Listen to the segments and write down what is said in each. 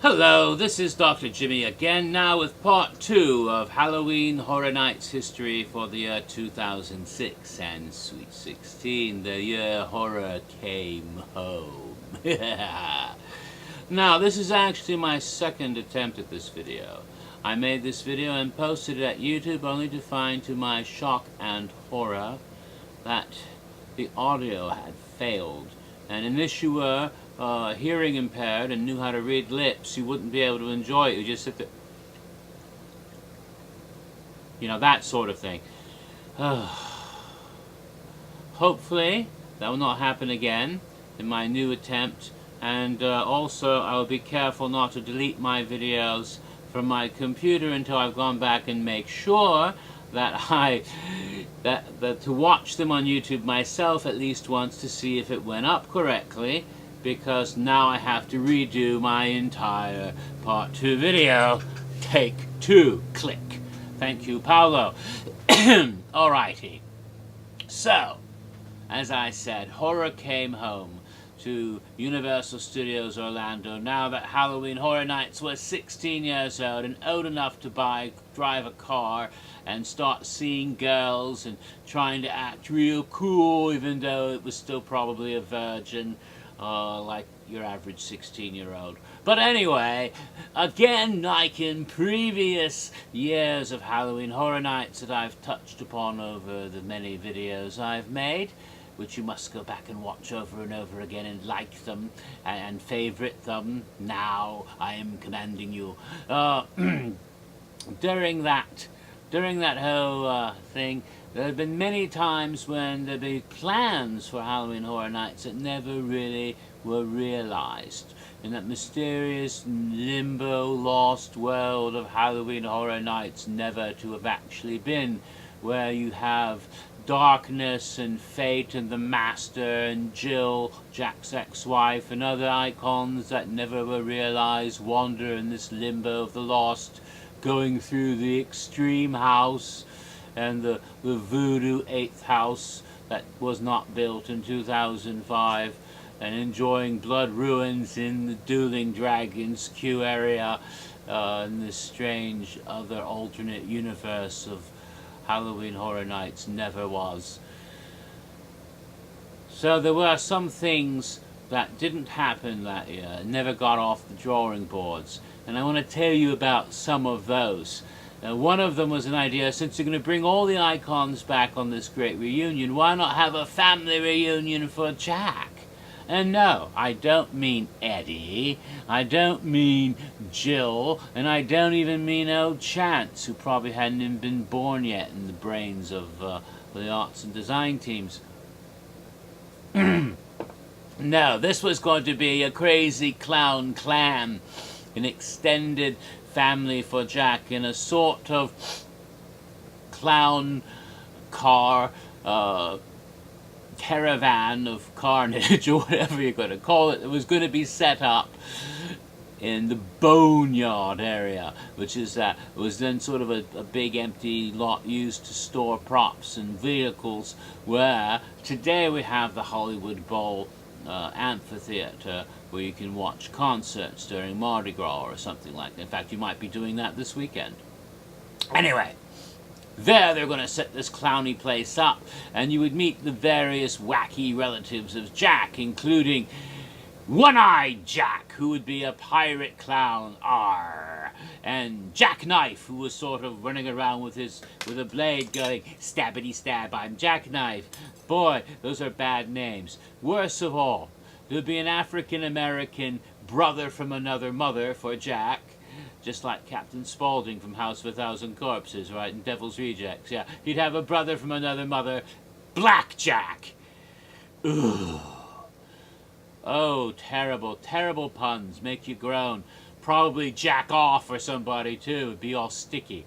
Hello, this is Dr. Jimmy again, now with part 2 of Halloween Horror Nights history for the year 2006 and Sweet 16, the year horror came home. Now, this is actually my second attempt at this video. I made this video and posted it at YouTube only to find, to my shock and horror, that the audio had failed. And unless you were hearing impaired and knew how to read lips, you wouldn't be able to enjoy it. You just sit there, you know, that sort of thing. Hopefully that will not happen again in my new attempt, and also I will be careful not to delete my videos from my computer until I've gone back and make sure that that to watch them on YouTube myself at least once to see if it went up correctly, because now I have to redo my entire part 2 video. Take 2. Click. Thank you, Paolo. Alrighty. So, as I said, horror came home to Universal Studios Orlando now that Halloween Horror Nights was 16 years old and old enough to drive a car and start seeing girls and trying to act real cool, even though it was still probably a virgin, like your average 16-year-old. But anyway, again, like in previous years of Halloween Horror Nights that I've touched upon over the many videos I've made, which you must go back and watch over and over again and like them and favorite them. Now I am commanding you. During that whole thing, there have been many times when there have been plans for Halloween Horror Nights that never really were realized. In that mysterious limbo lost world of Halloween Horror Nights never to have actually been, where you have Darkness and Fate and the Master and Jill, Jack's ex-wife, and other icons that never were realized wander in this limbo of the lost, going through the Extreme House and the Voodoo 8th House that was not built in 2005, and enjoying blood ruins in the Dueling Dragons Q area in this strange other alternate universe of Halloween Horror Nights never was. So there were some things that didn't happen that year, never got off the drawing boards, and I want to tell you about some of those. One of them was an idea, since you're going to bring all the icons back on this great reunion, why not have a family reunion for Jack? And no, I don't mean Eddie, I don't mean Jill, and I don't even mean old Chance, who probably hadn't even been born yet in the brains of the arts and design teams. No, this was going to be a crazy clown clan, an extended family for Jack in a sort of clown car, caravan of carnage, or whatever you're going to call it. It was going to be set up in the boneyard area, which is was then sort of a big empty lot used to store props and vehicles, where today we have the Hollywood Bowl amphitheater, where you can watch concerts during Mardi Gras or something like that. In fact, you might be doing that this weekend. Anyway, there they're going to set this clowny place up, and you would meet the various wacky relatives of Jack, including One-Eyed Jack, who would be a pirate clown, R, and Jackknife, who was sort of running around with a blade going, stabbity stab, I'm Jackknife. Boy, those are bad names. Worst of all, there'd be an African-American brother from another mother for Jack, just like Captain Spaulding from House of a Thousand Corpses, right, and Devil's Rejects, yeah. He'd have a brother from another mother, Blackjack. Ugh. Oh, terrible, terrible puns, make you groan. Probably jack off for somebody, too. It'd be all sticky.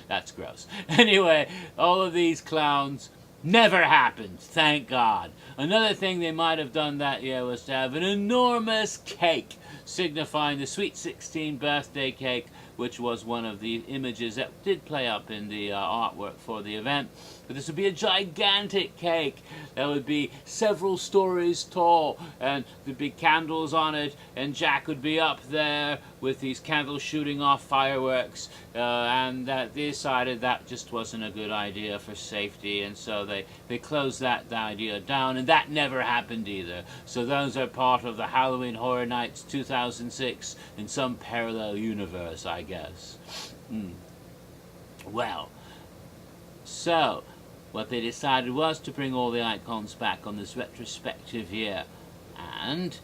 That's gross. Anyway, all of these clowns never happened, thank God. Another thing they might have done that year was to have an enormous cake signifying the Sweet 16 birthday cake which was one of the images that did play up in the artwork for the event. But this would be a gigantic cake that would be several stories tall, and there'd be candles on it, and Jack would be up there with these candles shooting off fireworks, and that they decided that just wasn't a good idea for safety, and so they closed that idea down, and that never happened either. So those are part of the Halloween Horror Nights 2006 in some parallel universe, I guess. Well, so what they decided was to bring all the icons back on this retrospective year, and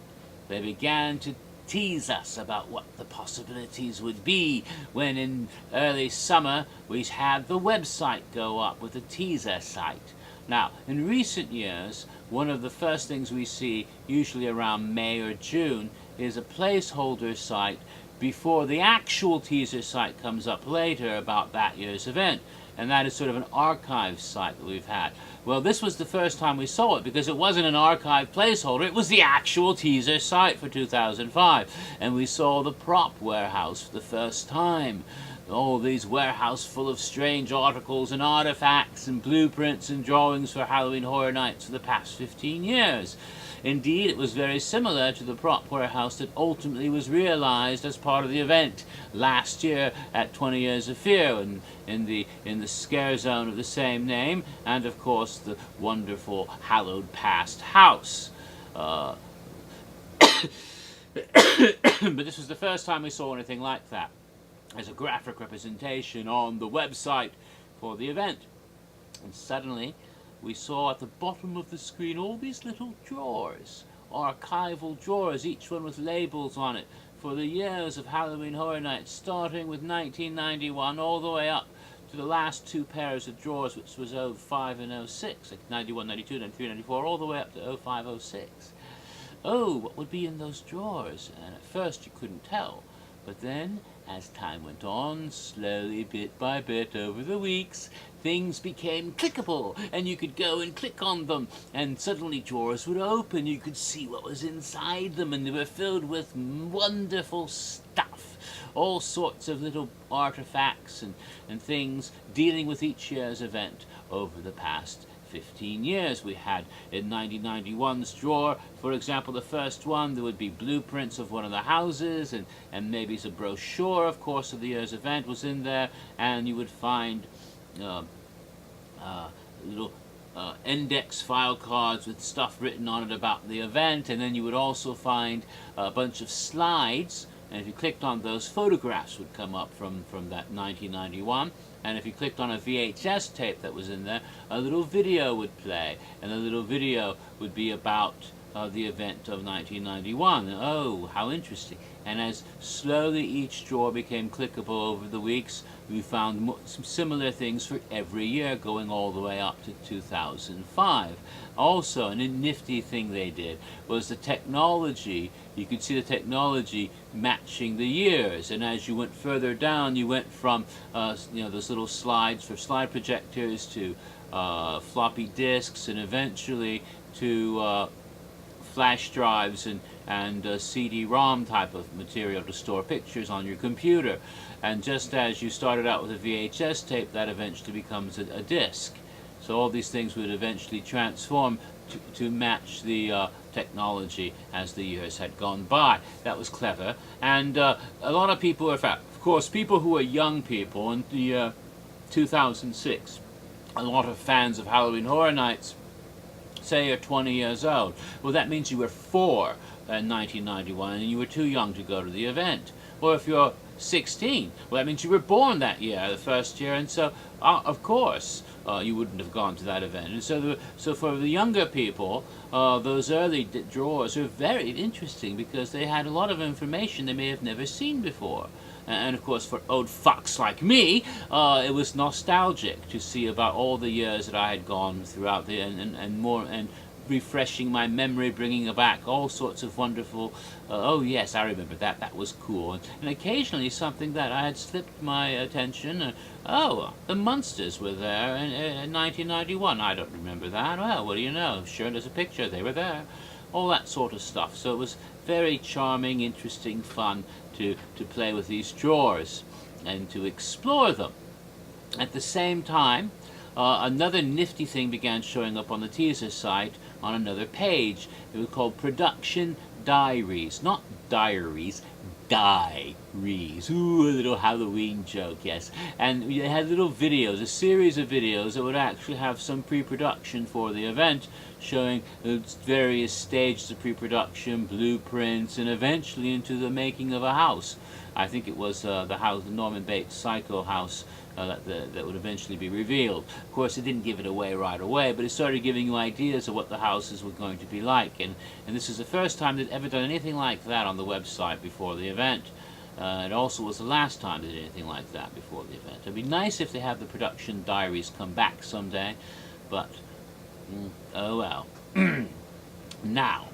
they began to tease us about what the possibilities would be when in early summer we had the website go up with a teaser site. Now, in recent years, one of the first things we see, usually around May or June, is a placeholder site before the actual teaser site comes up later about that year's event. And that is sort of an archive site that we've had. Well, this was the first time we saw it, because it wasn't an archive placeholder, it was the actual teaser site for 2005. And we saw the prop warehouse for the first time. Oh, these warehouse full of strange articles and artifacts and blueprints and drawings for Halloween Horror Nights for the past 15 years. Indeed, it was very similar to the prop warehouse that ultimately was realized as part of the event last year at 20 Years of Fear, in the scare zone of the same name, and of course the wonderful hallowed past house. But this was the first time we saw anything like that as a graphic representation on the website for the event. And suddenly we saw at the bottom of the screen all these little drawers, archival drawers, each one with labels on it for the years of Halloween Horror Nights, starting with 1991 all the way up to the last two pairs of drawers, which was 05 and 06, like 91, 92, 93, 94, all the way up to 05, 06. Oh, what would be in those drawers? And at first you couldn't tell, but then, as time went on, slowly, bit by bit, over the weeks, things became clickable, and you could go and click on them, and suddenly drawers would open, you could see what was inside them, and they were filled with wonderful stuff. All sorts of little artifacts and things dealing with each year's event over the past 15 years. We had in 1991's drawer, for example, the first one, there would be blueprints of one of the houses, and maybe a brochure, of course, of the year's event was in there, and you would find little index file cards with stuff written on it about the event, and then you would also find a bunch of slides, and if you clicked on those, photographs would come up from that 1991. And if you clicked on a VHS tape that was in there, a little video would play, and the little video would be about the event of 1991. Oh, how interesting. And as slowly each drawer became clickable over the weeks, we found some similar things for every year, going all the way up to 2005. Also, a nifty thing they did was the technology. You could see the technology matching the years, and as you went further down, you went from those little slides for slide projectors to floppy disks, and eventually to flash drives and CD-ROM type of material to store pictures on your computer. And just as you started out with a VHS tape, that eventually becomes a disc. So all these things would eventually transform to match the technology as the years had gone by. That was clever. And a lot of people, in fact, of course, people who are young people in the 2006, a lot of fans of Halloween Horror Nights, say you're 20 years old. Well, that means you were 4 in 1991 and you were too young to go to the event. Or if you're 16, well, that means you were born that year, the first year, and so, of course, you wouldn't have gone to that event. And so for the younger people, those early drawers are very interesting because they had a lot of information they may have never seen before. And of course, for old fucks like me, it was nostalgic to see about all the years that I had gone throughout the and more, and refreshing my memory, bringing back all sorts of wonderful. Oh yes, I remember that. That was cool. And occasionally something that I had slipped my attention. Oh, the Munsters were there in 1991. I don't remember that. Well, what do you know? Sure, there's a picture. They were there. All that sort of stuff. So it was very charming, interesting, fun to play with these drawers and to explore them. At the same time, another nifty thing began showing up on the teaser site on another page. It was called Production Die-ries. Not diaries, Die-ries. Ooh, a little Halloween joke, yes. And we had little videos, a series of videos that would actually have some pre-production for the event, showing the various stages of pre-production, blueprints, and eventually into the making of a house. I think it was the house, the Norman Bates Psycho house, that would eventually be revealed. Of course, it didn't give it away right away, but it started giving you ideas of what the houses were going to be like. And this is the first time they'd ever done anything like that on the website before the event. It also was the last time they did anything like that before the event. It'd be nice if they have the production diaries come back someday, but oh well. Now,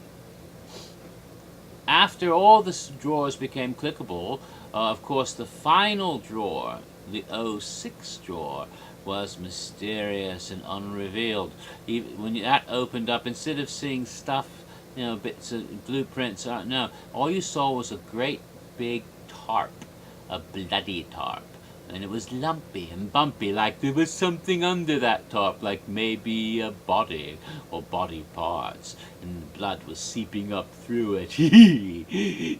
after all the drawers became clickable, of course the final drawer, the 06 drawer, was mysterious and unrevealed. When that opened up, instead of seeing stuff, bits of blueprints, no, all you saw was a great big tarp, a bloody tarp. And it was lumpy and bumpy, like there was something under that tarp, like maybe a body or body parts, and blood was seeping up through it.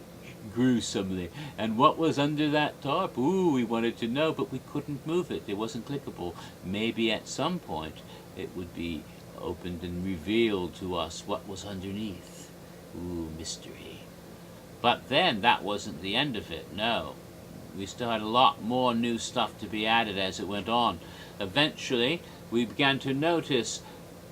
Gruesomely. And what was under that tarp? Ooh, we wanted to know, but we couldn't move it. It wasn't clickable. Maybe at some point it would be opened and revealed to us what was underneath. Ooh, mystery. But then that wasn't the end of it, no. We still had a lot more new stuff to be added as it went on. Eventually, we began to notice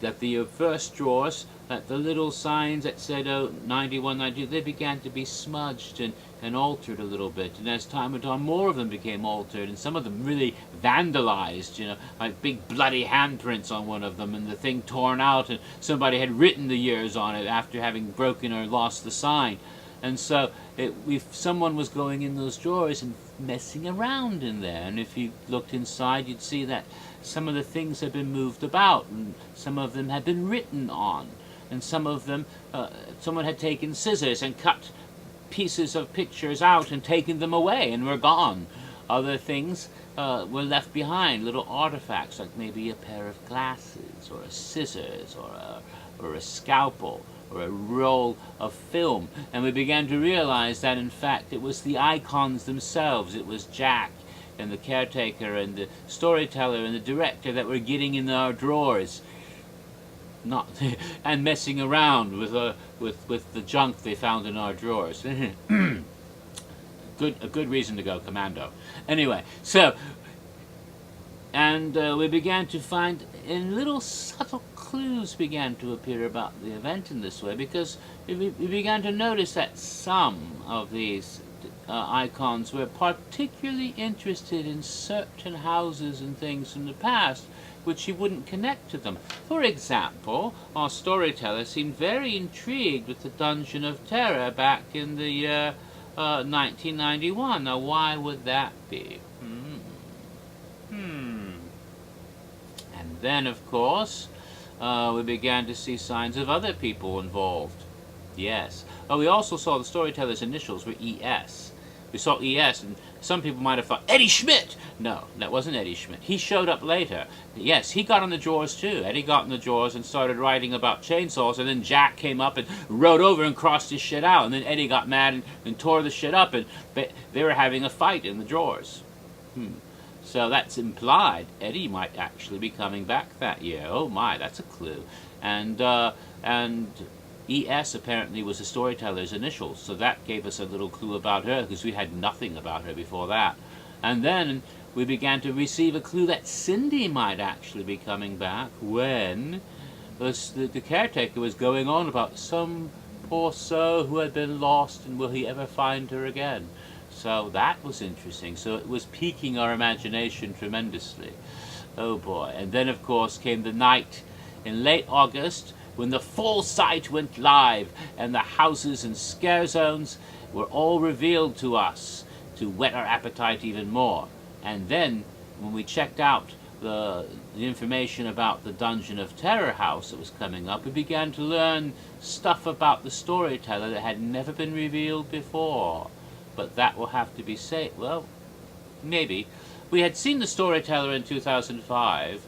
that the first drawers, that the little signs that said 91, 92, they began to be smudged and altered a little bit. And as time went on, more of them became altered, and some of them really vandalized, like big bloody handprints on one of them, and the thing torn out, and somebody had written the years on it after having broken or lost the sign. And so if someone was going in those drawers and messing around in there, and if you looked inside, you'd see that some of the things had been moved about, and some of them had been written on, and some of them, someone had taken scissors and cut pieces of pictures out and taken them away and were gone. Other things were left behind, little artifacts, like maybe a pair of glasses, or a scissors, or a scalpel, or a roll of film. And we began to realize that, in fact, it was the icons themselves. It was Jack and the caretaker and the storyteller and the director that were getting in our drawers, and messing around with the junk they found in our drawers. A good reason to go commando. Anyway, so, and we began to find, in little subtle clues began to appear about the event in this way, because we began to notice that some of these icons were particularly interested in certain houses and things from the past, which he wouldn't connect to them. For example, our storyteller seemed very intrigued with the Dungeon of Terror back in the year 1991. Now, why would that be? And then, of course, we began to see signs of other people involved. Yes. We also saw the storyteller's initials were ES. We saw ES, and some people might have thought, Eddie Schmidt! No, that wasn't Eddie Schmidt. He showed up later. Yes, he got on the drawers too. Eddie got in the drawers and started writing about chainsaws, and then Jack came up and rode over and crossed his shit out, and then Eddie got mad and tore the shit up, and they were having a fight in the drawers. So that's implied Eddie might actually be coming back that year. Oh my, that's a clue. And ES apparently was the storyteller's initials, so that gave us a little clue about her, because we had nothing about her before that. And then we began to receive a clue that Cindy might actually be coming back when the caretaker was going on about some poor soul who had been lost, and will he ever find her again. So that was interesting. So it was piquing our imagination tremendously. Oh boy. And then, of course, came the night in late August when the full site went live and the houses and scare zones were all revealed to us to whet our appetite even more. And then, when we checked out the information about the Dungeon of Terror house that was coming up, we began to learn stuff about the storyteller that had never been revealed before. But that will have to be well, maybe. We had seen the storyteller in 2005,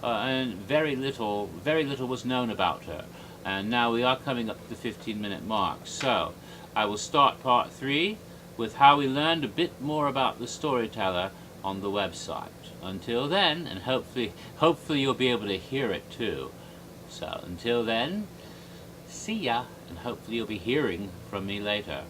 and very little was known about her. And now we are coming up to the 15-minute mark. So I will start part 3 with how we learned a bit more about the storyteller on the website. Until then, and hopefully you'll be able to hear it too. So until then, see ya, and hopefully you'll be hearing from me later.